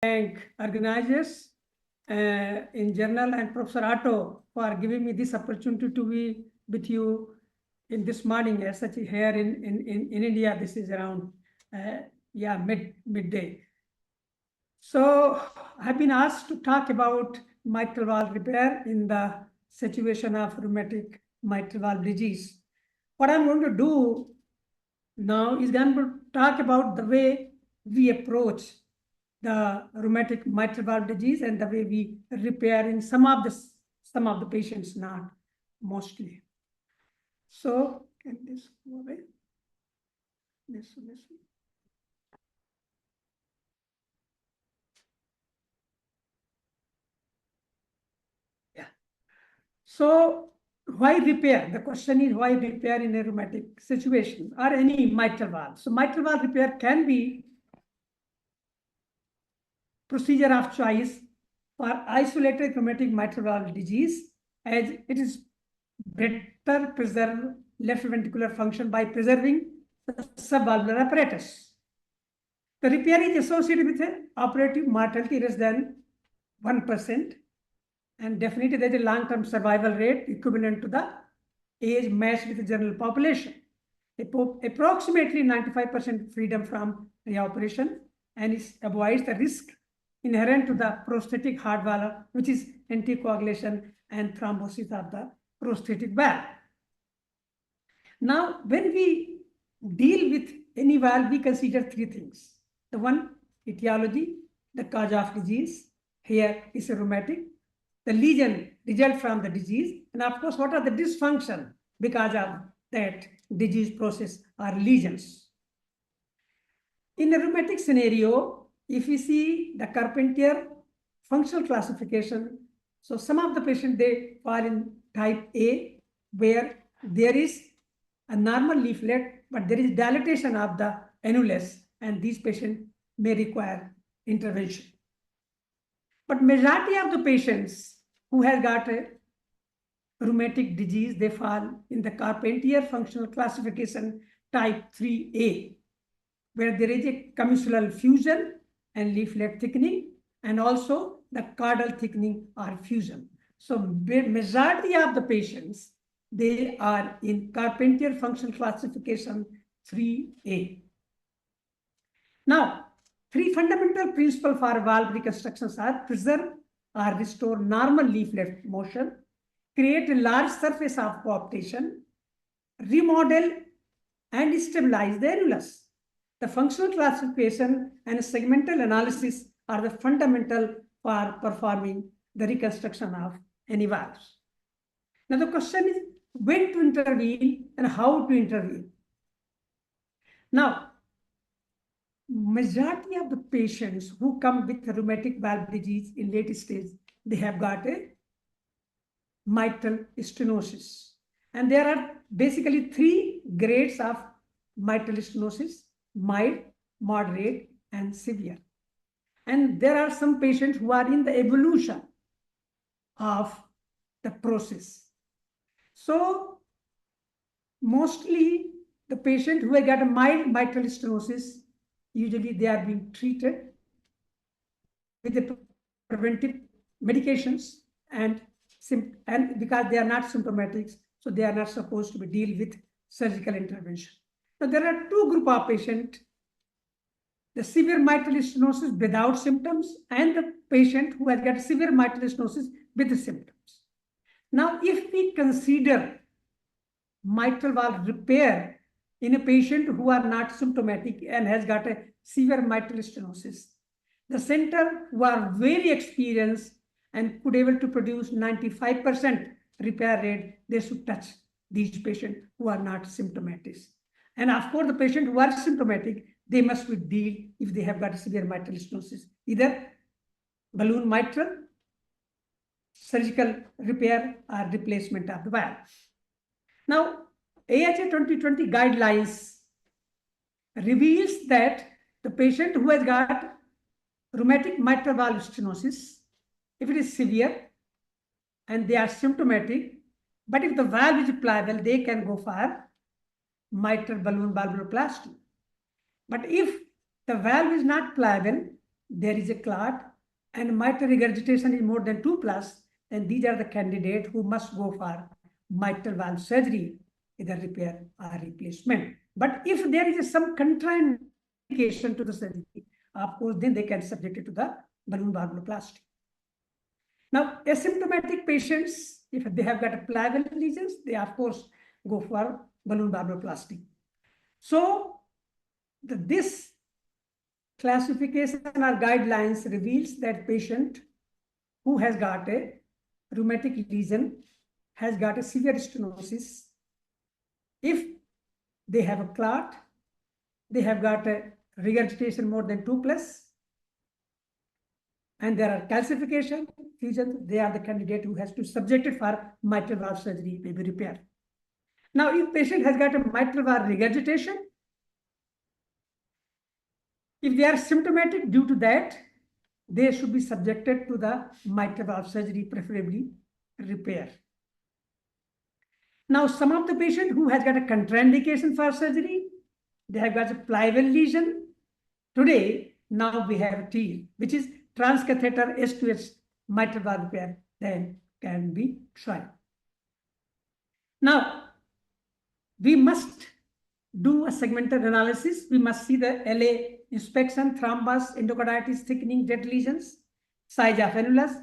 Thank organizers in general and Professor Otto for giving me this opportunity to be with you in this morning. As such, here in India, this is around midday. So I've been asked to talk about mitral valve repair in the situation of rheumatic mitral valve disease. What I'm going to do now is going to talk about the way we approach the rheumatic mitral valve disease and the way we repair in some of the patients, not mostly. So can this go away? This. Yeah. So why repair? The question is why repair in a rheumatic situation or any mitral valve. So mitral valve repair can be procedure of choice for isolated rheumatic mitral valve disease, as it is better preserve left ventricular function by preserving the subvalvular apparatus. The repair is associated with an operative mortality less than 1%, and definitely there is a long-term survival rate equivalent to the age matched with the general population. Approximately 95% freedom from reoperation, and it avoids the risk inherent to the prosthetic heart valve, which is anticoagulation and thrombosis of the prosthetic valve. Now, when we deal with any valve, we consider three things. The one, etiology, the cause of disease. Here is a rheumatic. The lesion result from the disease, and of course, what are the dysfunction because of that disease process or lesions. In a rheumatic scenario, if you see the Carpentier functional classification, so some of the patients, they fall in type A, where there is a normal leaflet, but there is dilatation of the annulus, and these patients may require intervention. But majority of the patients who have got a rheumatic disease, they fall in the Carpentier functional classification type 3A, where there is a commissural fusion and leaflet thickening, and also the caudal thickening or fusion. So majority of the patients, they are in Carpentier functional classification 3A. Now, three fundamental principles for valve reconstructions are preserve or restore normal leaflet motion, create a large surface of coaptation, remodel and stabilize the annulus. The functional classification and segmental analysis are the fundamental for performing the reconstruction of any valves. Now the question is when to intervene and how to intervene. Now, majority of the patients who come with rheumatic valve disease in late stage, they have got a mitral stenosis. And there are basically three grades of mitral stenosis: mild, moderate, and severe. And there are some patients who are in the evolution of the process. So mostly the patient who have got a mild mitral stenosis, usually they are being treated with the preventive medications, and because they are not symptomatic, so they are not supposed to be dealt with surgical intervention. So there are two groups of patients: the severe mitral stenosis without symptoms, and the patient who has got severe mitral stenosis with the symptoms. Now, if we consider mitral valve repair in a patient who are not symptomatic and has got a severe mitral stenosis, the center who are very experienced and could able to produce 95% repair rate, they should touch these patients who are not symptomatic. And of course, the patient who are symptomatic, they must be dealt if they have got a severe mitral stenosis, either balloon mitral, surgical repair, or replacement of the valve. Now, AHA 2020 guidelines reveals that the patient who has got rheumatic mitral valve stenosis, if it is severe and they are symptomatic, but if the valve is pliable, they can go for mitral balloon valvuloplasty. But if the valve is not pliable, there is a clot and mitral regurgitation is more than 2 plus, then these are the candidates who must go for mitral valve surgery, either repair or replacement. But if there is some contraindication to the surgery, of course, then they can subject it to the balloon valvuloplasty. Now, asymptomatic patients, if they have got a pliable lesions, they of course go for balloon valvuloplasty. So, this classification or guidelines reveals that patient who has got a rheumatic lesion, has got a severe stenosis. If they have a clot, they have got a regurgitation more than 2 plus, and there are calcification, fusion, they are the candidate who has to subject it for mitral valve surgery, maybe repair. Now, if patient has got a mitral valve regurgitation, if they are symptomatic due to that, they should be subjected to the mitral valve surgery, preferably repair. Now, some of the patient who has got a contraindication for surgery, they have got a pliable lesion. Today, now we have TEER, which is transcatheter S2S mitral valve repair, then can be tried. Now, we must do a segmental analysis. We must see the LA inspection, thrombus, endocarditis, thickening, dead lesions, size of annulus,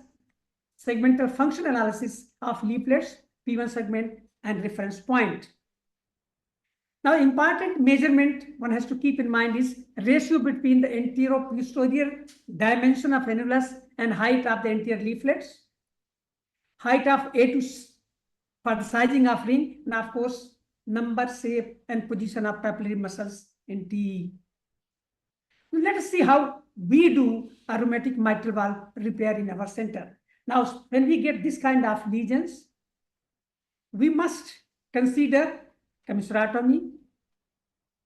segmental function analysis of leaflets, P1 segment, and reference point. Now, important measurement one has to keep in mind is ratio between the anterior-posterior dimension of annulus and height of the anterior leaflets, height of A2 for the sizing of ring, and of course, number, shape, and position of papillary muscles in TE. Let us see how we do a rheumatic mitral valve repair in our center. Now, when we get this kind of lesions, we must consider commissurotomy.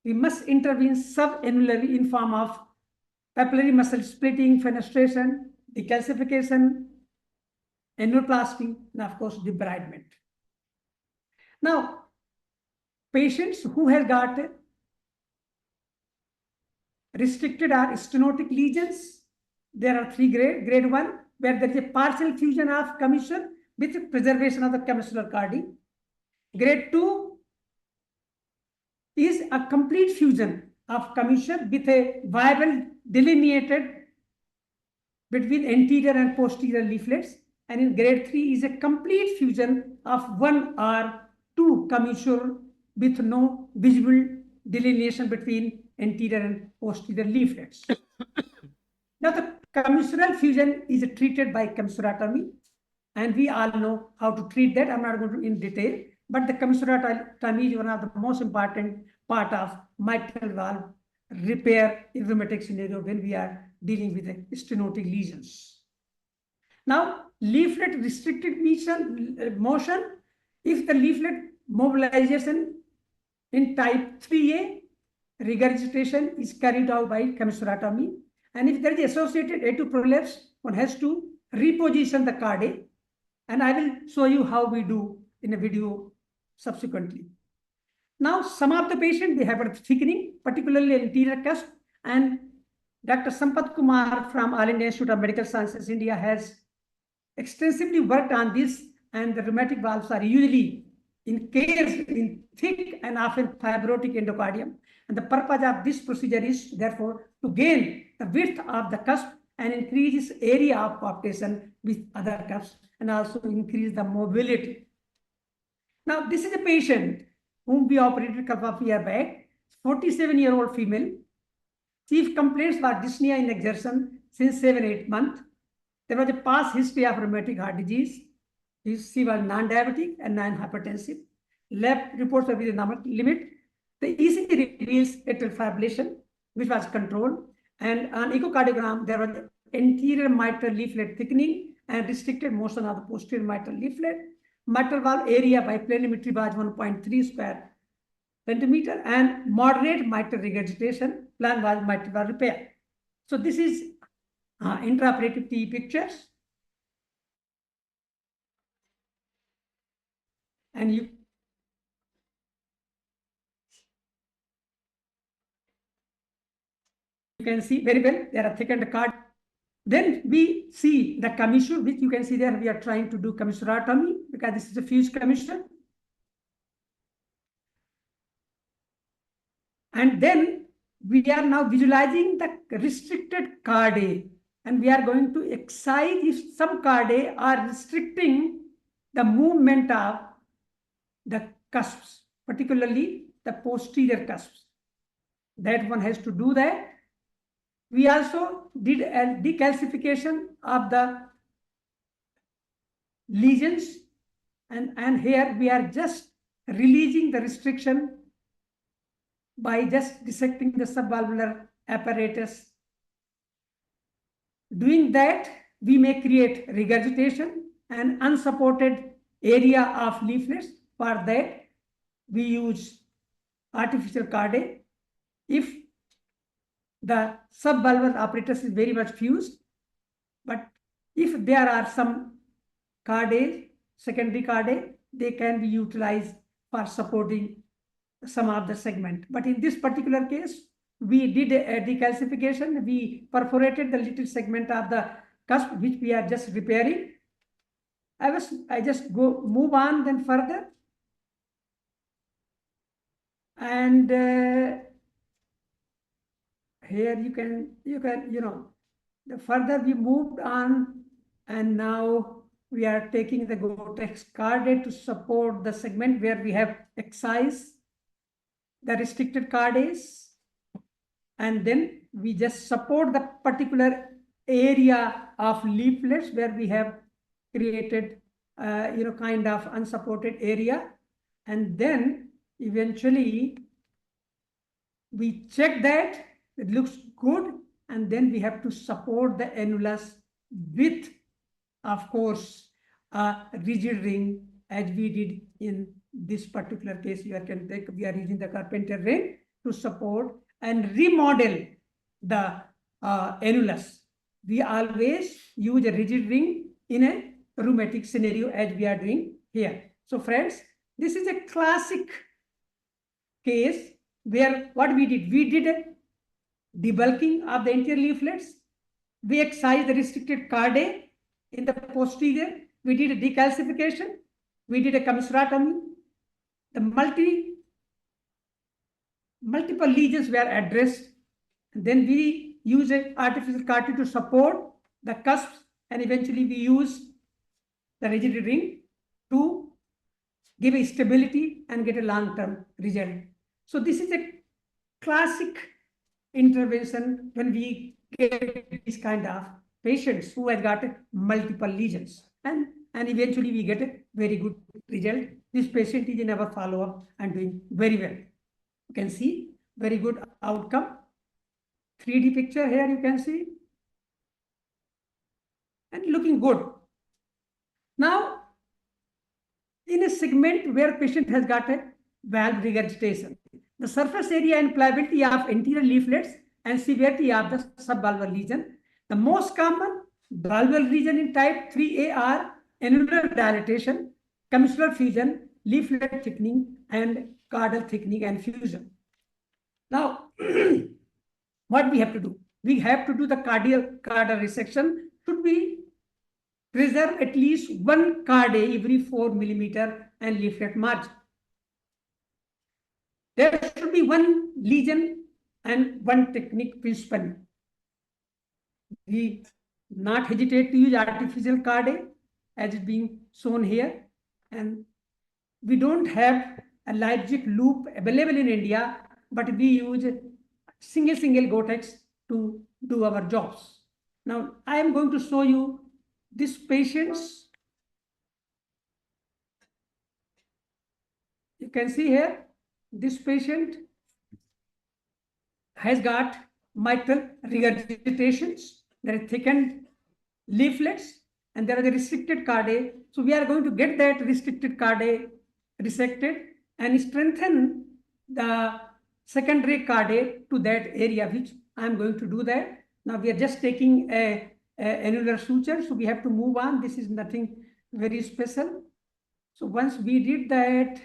We must intervene subannulary in form of papillary muscle splitting, fenestration, decalcification, annuloplasty, and of course, debridement. Now, patients who have got restricted or stenotic lesions, there are 3 grades. Grade 1, where there is a partial fusion of commissure with preservation of the commissural cardi. Grade 2 is a complete fusion of commissure with a viable delineated between anterior and posterior leaflets. And in grade 3 is a complete fusion of 1 or 2 commissure with no visible delineation between anterior and posterior leaflets. Now, the commissural fusion is treated by commissurotomy, and we all know how to treat that. I'm not going to in detail, but the commissurotomy is one of the most important part of mitral valve repair in rheumatic scenario when we are dealing with stenotic lesions. Now, leaflet restricted motion, if the leaflet mobilization in type 3A, regurgitation is carried out by commissurotomy. And if there is associated A2 prolapse, one has to reposition the cardi. And I will show you how we do in a video subsequently. Now, some of the patients, they have a thickening, particularly anterior cusp. And Dr. Sampath Kumar from All India Institute of Medical Sciences, India, has extensively worked on this. And the rheumatic valves are usually encased in thick and often fibrotic endocardium. And the purpose of this procedure is, therefore, to gain the width of the cusp and increase its area of coaptation with other cusps, and also increase the mobility. Now, this is a patient whom we operated a couple of years back, 47-year-old female. Chief complaints were dyspnea in exertion since 7-8 months. There was a past history of rheumatic heart disease. She was non-diabetic and non-hypertensive. Lab reports were within the normal limit. The ECG reveals atrial fibrillation, which was controlled. And on echocardiogram, there was anterior mitral leaflet thickening and restricted motion of the posterior mitral leaflet. Mitral valve area by planimetry was 1.3 square centimeter, and moderate mitral regurgitation. Plan was mitral valve repair. So this is intraoperative TE pictures. And you can see very well, there are thickened card Then we see the commissure, which you can see there, we are trying to do commissurotomy because this is a fused commissure. And then we are now visualizing the restricted cardae, and we are going to excise if some cardae are restricting the movement of the cusps, particularly the posterior cusps. That one has to do that. We also did a decalcification of the lesions, and here we are just releasing the restriction by just dissecting the subvalvular apparatus. Doing that, we may create regurgitation and unsupported area of leaflets. For that, we use artificial cardae. If the subvalvular apparatus is very much fused, but if there are some cardae, secondary cardae, they can be utilized for supporting some of the segment. But in this particular case, we did a decalcification. We perforated the little segment of the cusp, which we are just repairing. I just move on then further. And here you can, the further we moved on, and now we are taking the Gotex cardae to support the segment where we have excised the restricted cardaes, and then we just support the particular area of leaflets where we have created kind of unsupported area, and then eventually we check that it looks good, and then we have to support the annulus with, of course, a rigid ring, as we did in this particular case. We are using the Carpenter ring to support and remodel the annulus. We always use a rigid ring in a rheumatic scenario, as we are doing here. So friends, this is a classic case where what we did a debulking of the anterior leaflets. We excised the restricted cardae in the posterior. We did a decalcification. We did a commissurotomy. The multiple lesions were addressed. And then we use an artificial cardae to support the cusps, and eventually we use the rigid ring to give a stability and get a long-term result. So this is a classic intervention when we get these kind of patients who have got multiple lesions, and eventually we get a very good result. This patient is in our follow-up and doing very well. You can see very good outcome. 3D picture here you can see, and looking good. Now, in a segment where patient has got a valve regurgitation, the surface area and pliability of anterior leaflets and severity of the subvalvular lesion. The most common valvular lesion in type 3A are annular dilatation, commissural fusion, leaflet thickening, and caudal thickening and fusion. Now, what we have to do? We have to do the caudal resection. Should we preserve at least one cardae every 4 millimeter and leaflet margin? There should be one lesion and one technique principally. We not hesitate to use artificial cardae as is being shown here, and we don't have a Leipzig loop available in India, but we use single Gotex to do our jobs. Now I am going to show you this patient's. You can see here, this patient has got mitral regurgitations. There are thickened leaflets, and there are the restricted cardae. So we are going to get that restricted cardae resected and strengthen the secondary cardae to that area, which I am going to do that. Now we are just taking a annular suture, so we have to move on. This is nothing very special. So once we did that,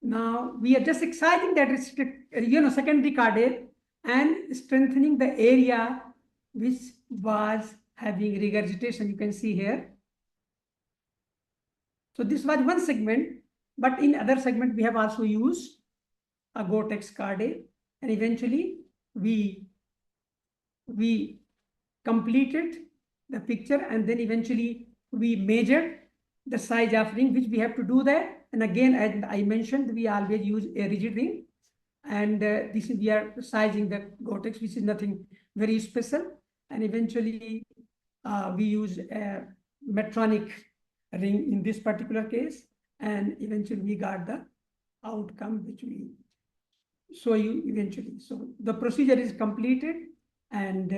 now we are just excising that secondary cardae, and strengthening the area which was having regurgitation. You can see here. So this was one segment, but in other segment we have also used a Gore-Tex Carde, and eventually we completed the picture, and then eventually we measured the size of ring, which we have to do that. And again, as I mentioned, we always use a rigid ring, and this is we are sizing the Gore-Tex, which is nothing very special. And eventually we use a Medtronic ring in this particular case, and eventually we got the outcome which we show you eventually. So the procedure is completed, and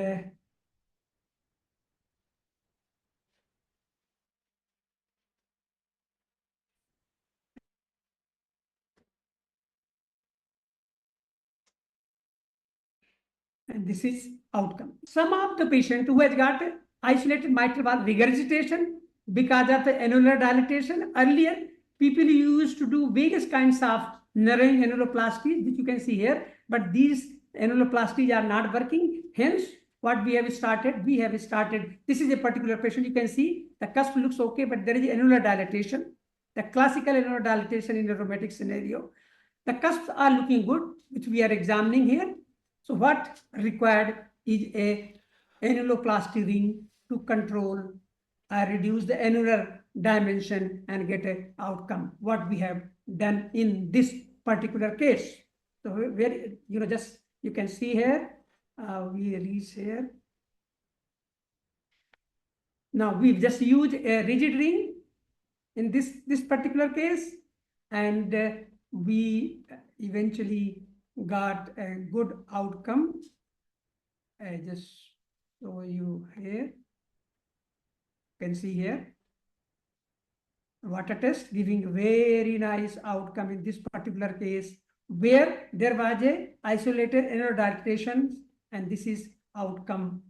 this is outcome. Some of the patient who has got isolated mitral valve regurgitation because of the annular dilatation, earlier people used to do various kinds of narrowing annuloplasties, which you can see here, but these annuloplasties are not working. Hence, what we have started, this is a particular patient. You can see the cusp looks okay, but there is annular dilatation, the classical annular dilatation in a rheumatic scenario. The cusps are looking good, which we are examining here. So what required is a annuloplasty ring to control reduce the annular dimension and get an outcome, what we have done in this particular case. So where, just you can see here, we reach here. Now we've just used a rigid ring in this particular case, and we eventually got a good outcome. I just show you here. You can see here water test giving very nice outcome in this particular case, where there was a isolated annular dilatation, and this is outcome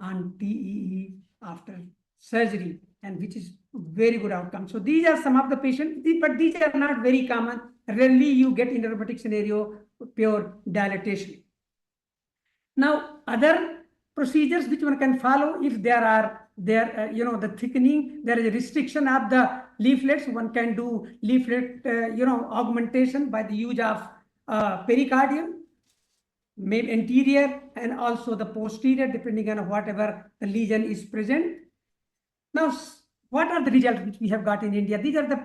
on TEE after surgery, and which is very good outcome. So these are some of the patients, but these are not very common. Rarely you get in a rheumatic scenario pure dilatation. Now, other procedures which one can follow, if there are the thickening, there is a restriction of the leaflets. One can do leaflet augmentation by the use of pericardium, maybe anterior and also the posterior, depending on whatever the lesion is present. Now, what are the results which we have got in India? These are the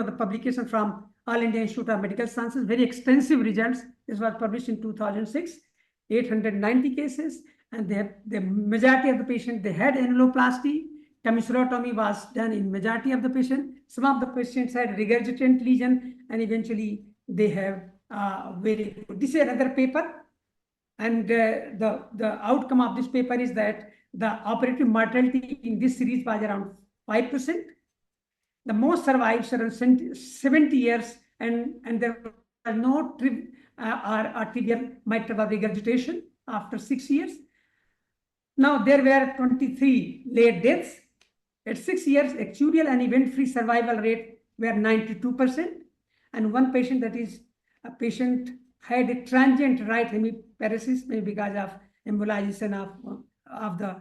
the publication from All India Institute of Medical Sciences, very extensive results. This was published in 2006, 890 cases, and the majority of the patient, they had annuloplasty. Commissurotomy was done in majority of the patient. Some of the patients had regurgitant lesion, and eventually they have very good. This is another paper, and the outcome of this paper is that the operative mortality in this series was around 5%. The most survived around 70 years, and there was no arterial mitral valve regurgitation after 6 years. Now, there were 23 late deaths. At 6 years, actuarial and event-free survival rate were 92%. And one patient, that is a patient, had a transient right hemiparesis, maybe because of embolization of the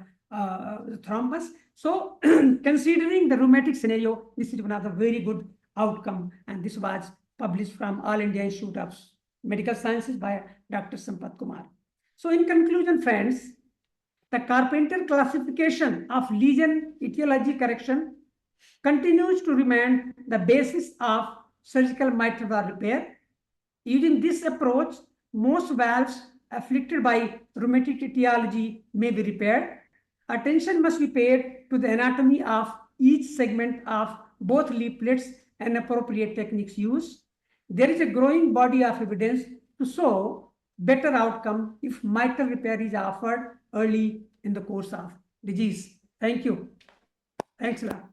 thrombus. So, considering the rheumatic scenario, this is one of the very good outcome, and this was published from All India Institute of Medical Sciences by Dr. Sampath Kumar. So, in conclusion, friends, the Carpenter classification of lesion etiology correction continues to remain the basis of surgical mitral valve repair. Using this approach, most valves afflicted by rheumatic etiology may be repaired. Attention must be paid to the anatomy of each segment of both leaflets and appropriate techniques used. There is a growing body of evidence to show better outcome if mitral repair is offered early in the course of disease. Thank you. Thanks a lot.